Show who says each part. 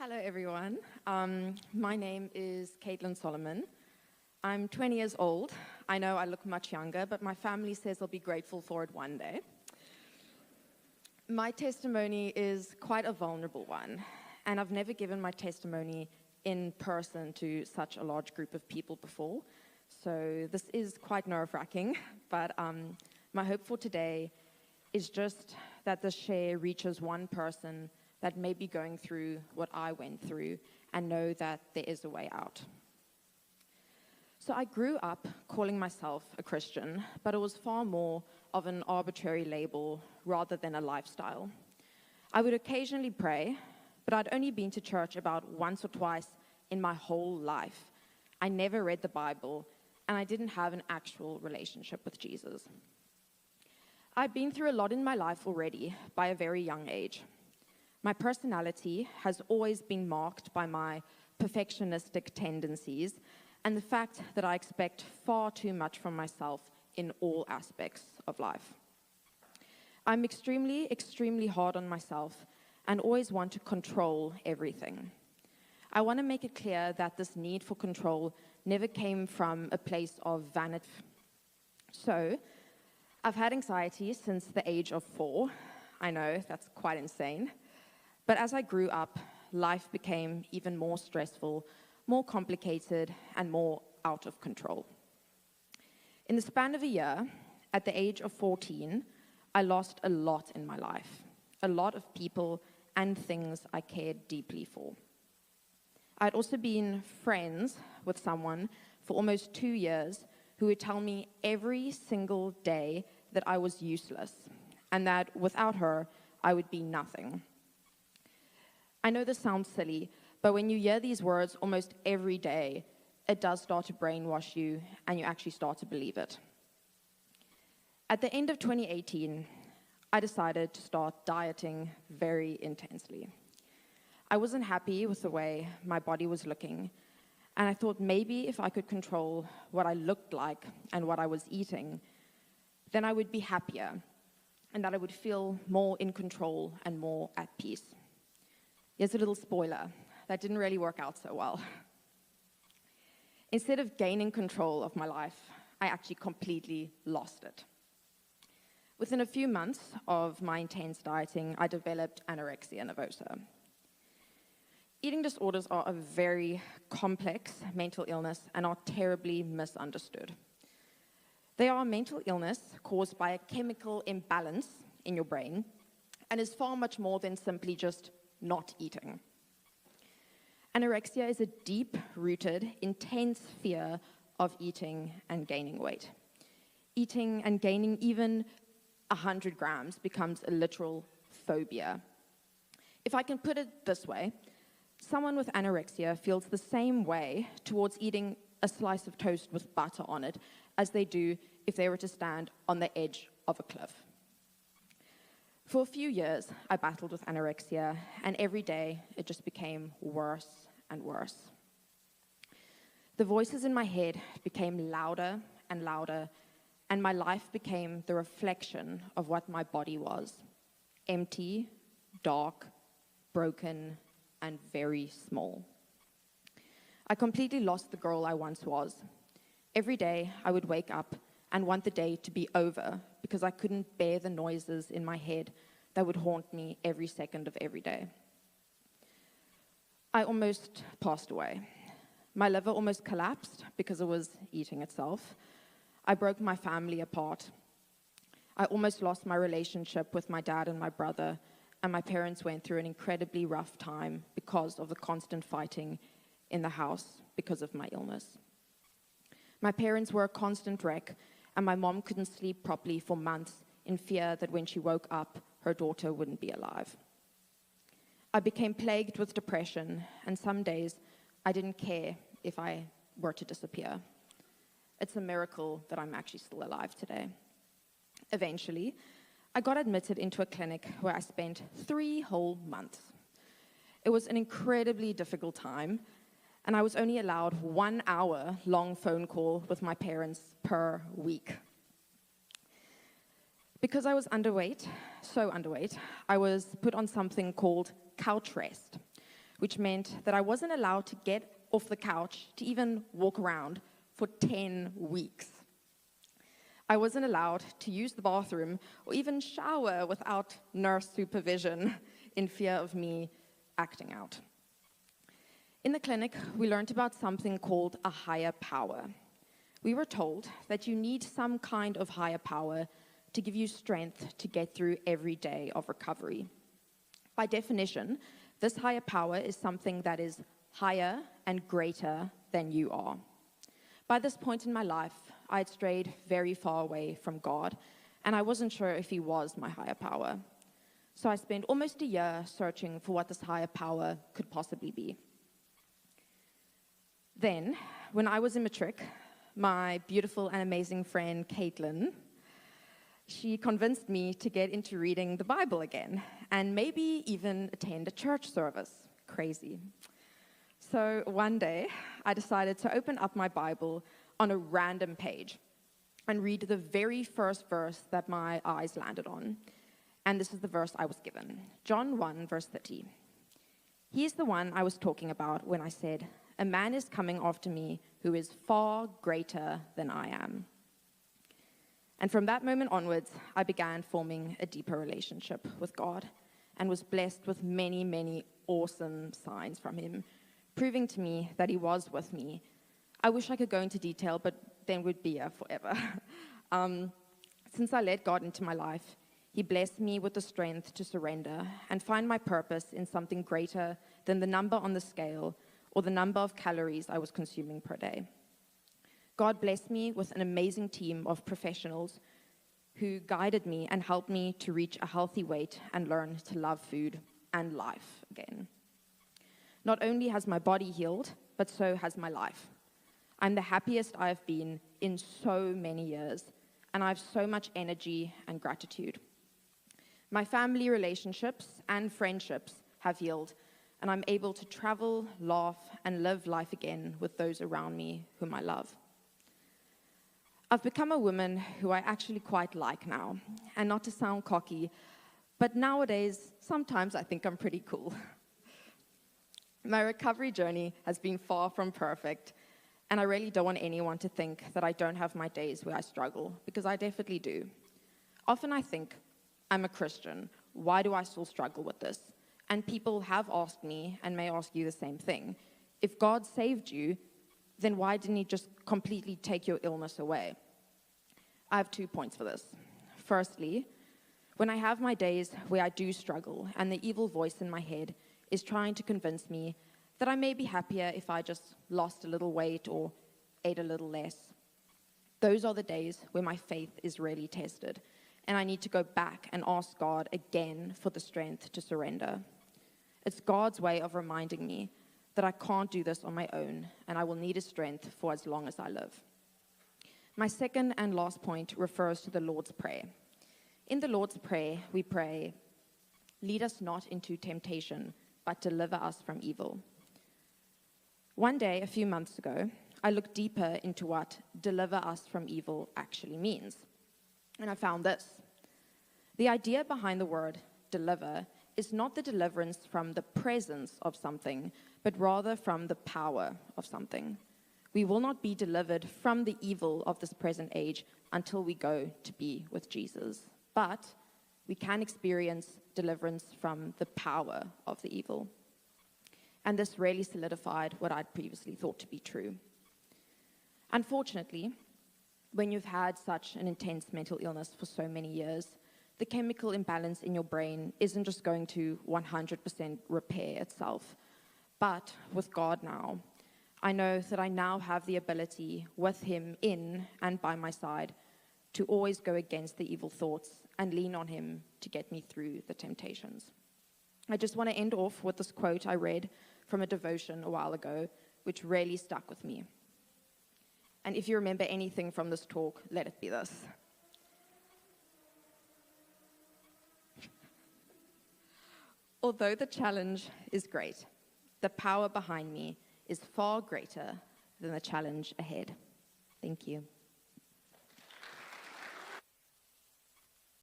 Speaker 1: Hello, everyone. My name is Kaitlin Solomon. I'm 20 years old. I know I look much younger, but my family says I'll be grateful for it one day. My testimony is quite a vulnerable one, and I've never given my testimony in person to such a large group of people before, so this is quite nerve-wracking, but my hope for today is just that this share reaches one person that may be going through what I went through and know that there is a way out. So I grew up calling myself a Christian, but it was far more of an arbitrary label rather than a lifestyle. I would occasionally pray, but I'd only been to church about once or twice in my whole life. I never read the Bible, and I didn't have an actual relationship with Jesus. I've been through a lot in my life already by a very young age. My personality has always been marked by my perfectionistic tendencies and the fact that I expect far too much from myself in all aspects of life. I'm extremely hard on myself and always want to control everything. I want to make it clear that this need for control never came from a place of vanity. So, I've had anxiety since the age of 4. I know, that's quite insane. But as I grew up, life became even more stressful, more complicated, and more out of control. In the span of a year, at the age of 14, I lost a lot in my life, a lot of people and things I cared deeply for. I'd also been friends with someone for almost 2 years who would tell me every single day that I was useless and that without her, I would be nothing. I know this sounds silly, but when you hear these words almost every day, it does start to brainwash you, and you actually start to believe it. At the end of 2018, I decided to start dieting very intensely. I wasn't happy with the way my body was looking, and I thought maybe if I could control what I looked like and what I was eating, then I would be happier, and that I would feel more in control and more at peace. Here's a little spoiler. That didn't really work out so well. Instead of gaining control of my life, I actually completely lost it. Within a few months of my intense dieting, I developed anorexia nervosa. Eating disorders are a very complex mental illness and are terribly misunderstood. They are a mental illness caused by a chemical imbalance in your brain and is far much more than simply just not eating. Anorexia is a deep-rooted, intense fear of eating and gaining weight. Eating and gaining even 100 grams becomes a literal phobia. If I can put it this way, someone with anorexia feels the same way towards eating a slice of toast with butter on it as they do if they were to stand on the edge of a cliff. For a few years, I battled with anorexia, and every day it just became worse and worse. The voices in my head became louder and louder, and my life became the reflection of what my body was: empty, dark, broken, and very small. I completely lost the girl I once was. Every day, I would wake up and want the day to be over because I couldn't bear the noises in my head that would haunt me every second of every day. I almost passed away. My liver almost collapsed because it was eating itself. I broke my family apart. I almost lost my relationship with my dad and my brother, and my parents went through an incredibly rough time because of the constant fighting in the house because of my illness. My parents were a constant wreck, and my mom couldn't sleep properly for months in fear that when she woke up, her daughter wouldn't be alive. I became plagued with depression, and some days I didn't care if I were to disappear. It's a miracle that I'm actually still alive today. Eventually, I got admitted into a clinic where I spent 3 whole months. It was an incredibly difficult time, and I was only allowed 1 hour long phone call with my parents per week. Because I was underweight, so underweight, I was put on something called couch rest, which meant that I wasn't allowed to get off the couch to even walk around for 10 weeks. I wasn't allowed to use the bathroom or even shower without nurse supervision in fear of me acting out. In the clinic, we learned about something called a higher power. We were told that you need some kind of higher power to give you strength to get through every day of recovery. By definition, this higher power is something that is higher and greater than you are. By this point in my life, I had strayed very far away from God, and I wasn't sure if He was my higher power. So I spent almost a year searching for what this higher power could possibly be. Then, when I was in matric, my beautiful and amazing friend Kaitlin, she convinced me to get into reading the Bible again, and maybe even attend a church service. Crazy. So one day, I decided to open up my Bible on a random page and read the very first verse that my eyes landed on. And this is the verse I was given. John 1, verse 30. He is the one I was talking about when I said, "A man is coming after me who is far greater than I am." And from that moment onwards, I began forming a deeper relationship with God and was blessed with many, many awesome signs from Him, proving to me that He was with me. I wish I could go into detail, but then we'd be here forever. Since I let God into my life, He blessed me with the strength to surrender and find my purpose in something greater than the number on the scale or the number of calories I was consuming per day. God blessed me with an amazing team of professionals who guided me and helped me to reach a healthy weight and learn to love food and life again. Not only has my body healed, but so has my life. I'm the happiest I've been in so many years, and I have so much energy and gratitude. My family relationships and friendships have healed, and I'm able to travel, laugh, and live life again with those around me whom I love. I've become a woman who I actually quite like now, and not to sound cocky, but nowadays, sometimes I think I'm pretty cool. My recovery journey has been far from perfect, and I really don't want anyone to think that I don't have my days where I struggle, because I definitely do. Often I think, I'm a Christian, why do I still struggle with this? And people have asked me, and may ask you the same thing, if God saved you, then why didn't He just completely take your illness away? I have 2 points for this. Firstly, when I have my days where I do struggle, and the evil voice in my head is trying to convince me that I may be happier if I just lost a little weight or ate a little less. Those are the days where my faith is really tested, and I need to go back and ask God again for the strength to surrender. It's God's way of reminding me that I can't do this on my own, and I will need His strength for as long as I live. My second and last point refers to the Lord's Prayer. In the Lord's Prayer, we pray, "Lead us not into temptation, but deliver us from evil." One day, a few months ago, I looked deeper into what deliver us from evil actually means. And I found this. The idea behind the word deliver is not the deliverance from the presence of something, but rather from the power of something. We will not be delivered from the evil of this present age until we go to be with Jesus. But we can experience deliverance from the power of the evil. And this really solidified what I'd previously thought to be true. Unfortunately, when you've had such an intense mental illness for so many years, the chemical imbalance in your brain isn't just going to 100% repair itself. But with God now, I know that I now have the ability, with Him in and by my side, to always go against the evil thoughts and lean on Him to get me through the temptations. I just want to end off with this quote I read from a devotion a while ago, which really stuck with me. And if you remember anything from this talk, let it be this. Although the challenge is great, the power behind me is far greater than the challenge ahead. Thank you.